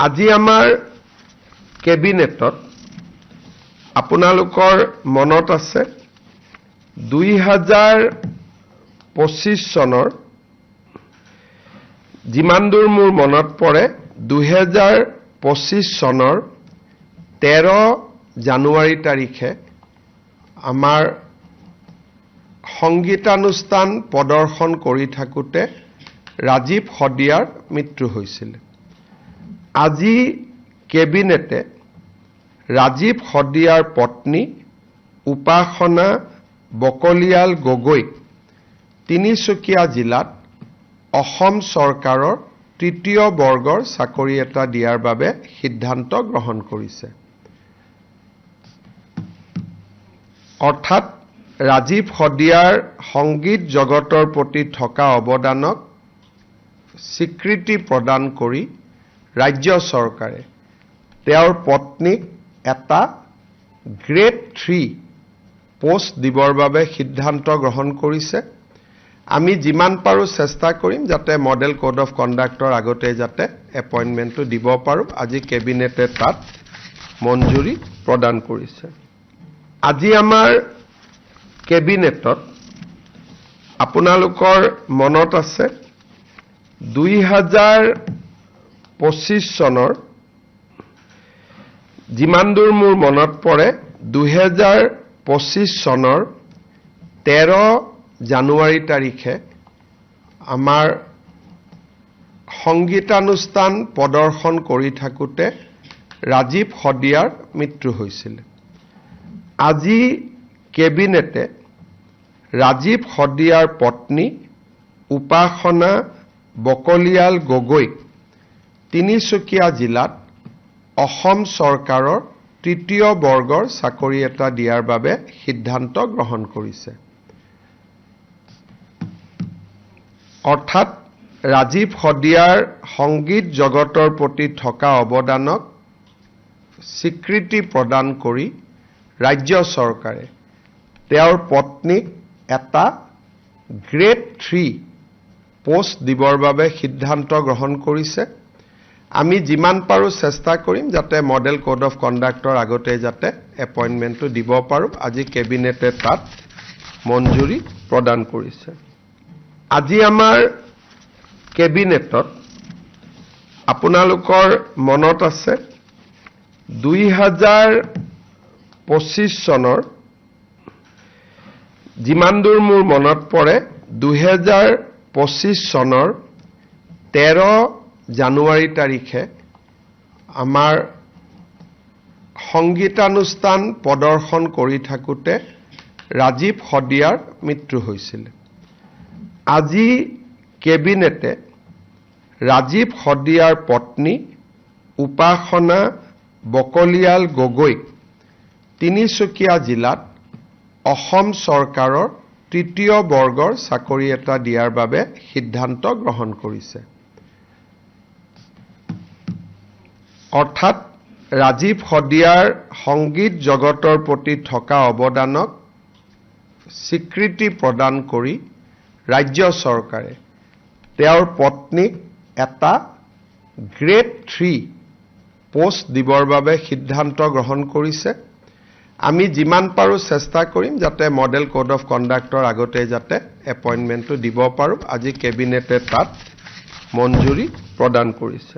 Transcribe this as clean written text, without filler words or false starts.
আজি আমাৰ কেবিনেটত আপোনালোকৰ মনত আছে 2025 চনৰ যিমান দূৰ মোৰ মনত পৰে 2025 চনৰ 13 জানুৱাৰী তাৰিখে আমাৰ সংগীতানুষ্ঠান প্ৰদৰ্শন কৰি থাকোঁতে ৰাজীৱ শদিয়াৰ মৃত্যু হৈছিল। আজি কেবিনেটে ৰাজীৱ শদিয়াৰ পত্নী উপাসনা বকলিয়াল গগৈক তিনিচুকীয়া জিলাত অসম চৰকাৰৰ তৃতীয় বৰ্গৰ চাকৰি এটা দিয়াৰ বাবে সিদ্ধান্ত গ্ৰহণ কৰিছে। অৰ্থাৎ ৰাজীৱ শদিয়াৰ সংগীত জগতৰ প্ৰতি থকা অৱদানক স্বীকৃতি প্ৰদান কৰি ৰাজ্য চৰকাৰে তেওঁৰ পত্নীক এটা গ্ৰেড 3 পোষ্ট দিবৰ বাবে সিদ্ধান্ত গ্ৰহণ কৰিছে। আমি যিমান পাৰোঁ চেষ্টা কৰিম যাতে মডেল কোড অফ কণ্ডাক্টৰ আগতে যাতে এপইণ্টমেণ্টটো দিব পাৰোঁ। আজি কেবিনেটে তাত মঞ্জুৰি প্ৰদান কৰিছে। আজি আমাৰ কেবিনেটত আপোনালোকৰ মনত আছে 2025 চনৰ যিমান দূৰ মোৰ মনত পৰে 2025 চনৰ 13 জানুৱাৰী তাৰিখে আমাৰ সংগীতানুষ্ঠান প্ৰদৰ্শন কৰি থাকোঁতে ৰাজীৱ শদিয়াৰ মৃত্যু হৈছিল। আজি কেবিনেটে ৰাজীৱ শদিয়াৰ পত্নী উপাসনা বকলিয়াল গগৈক তিনিচুকীয়া জিলাত অসম চৰকাৰৰ তৃতীয় বৰ্গৰ চাকৰি এটা দিয়াৰ বাবে সিদ্ধান্ত গ্ৰহণ কৰিছে। অৰ্থাৎ ৰাজীৱ শদিয়াৰ সংগীত জগতৰ প্ৰতি থকা অৱদানক স্বীকৃতি প্ৰদান কৰি ৰাজ্য চৰকাৰে তেওঁৰ পত্নীক এটা গ্ৰেড 3 পোষ্ট দিবৰ বাবে সিদ্ধান্ত গ্ৰহণ কৰিছে। আমি যিমান পাৰোঁ চেষ্টা কৰিম যাতে মডেল কোড অফ কণ্ডাক্টৰ আগতে যাতে এপইণ্টমেণ্টটো দিব পাৰোঁ। আজি কেবিনেটে তাত মঞ্জুৰি প্ৰদান কৰিছে। আজি আমাৰ কেবিনেটত আপোনালোকৰ মনত আছে 2025 চনৰ যিমান দূৰ মোৰ মনত পৰে 2025 চনৰ 13 জানুৱাৰী তাৰিখে আমাৰ সংগীতানুষ্ঠান প্ৰদৰ্শন কৰি থাকোঁতে ৰাজীৱ শদিয়াৰ মৃত্যু হৈছিল। আজি কেবিনেটে ৰাজীৱ শদিয়াৰ পত্নী উপাসনা বকলিয়াল গগৈক তিনিচুকীয়া জিলাত অসম চৰকাৰৰ তৃতীয় বৰ্গৰ চাকৰি এটা দিয়াৰ বাবে সিদ্ধান্ত গ্ৰহণ কৰিছে। অৰ্থাৎ ৰাজীৱ শদিয়াৰ সংগীত জগতৰ প্ৰতি থকা অৱদানক স্বীকৃতি প্ৰদান কৰি ৰাজ্য চৰকাৰে তেওঁৰ পত্নীক এটা গ্ৰেড 3 পোষ্ট দিবৰ বাবে সিদ্ধান্ত গ্ৰহণ কৰিছে। আমি যিমান পাৰোঁ চেষ্টা কৰিম যাতে মডেল কোড অফ কণ্ডাক্টৰ আগতে যাতে এপইণ্টমেণ্টটো দিব পাৰোঁ। আজি কেবিনেটে তাত মঞ্জুৰি প্ৰদান কৰিছে।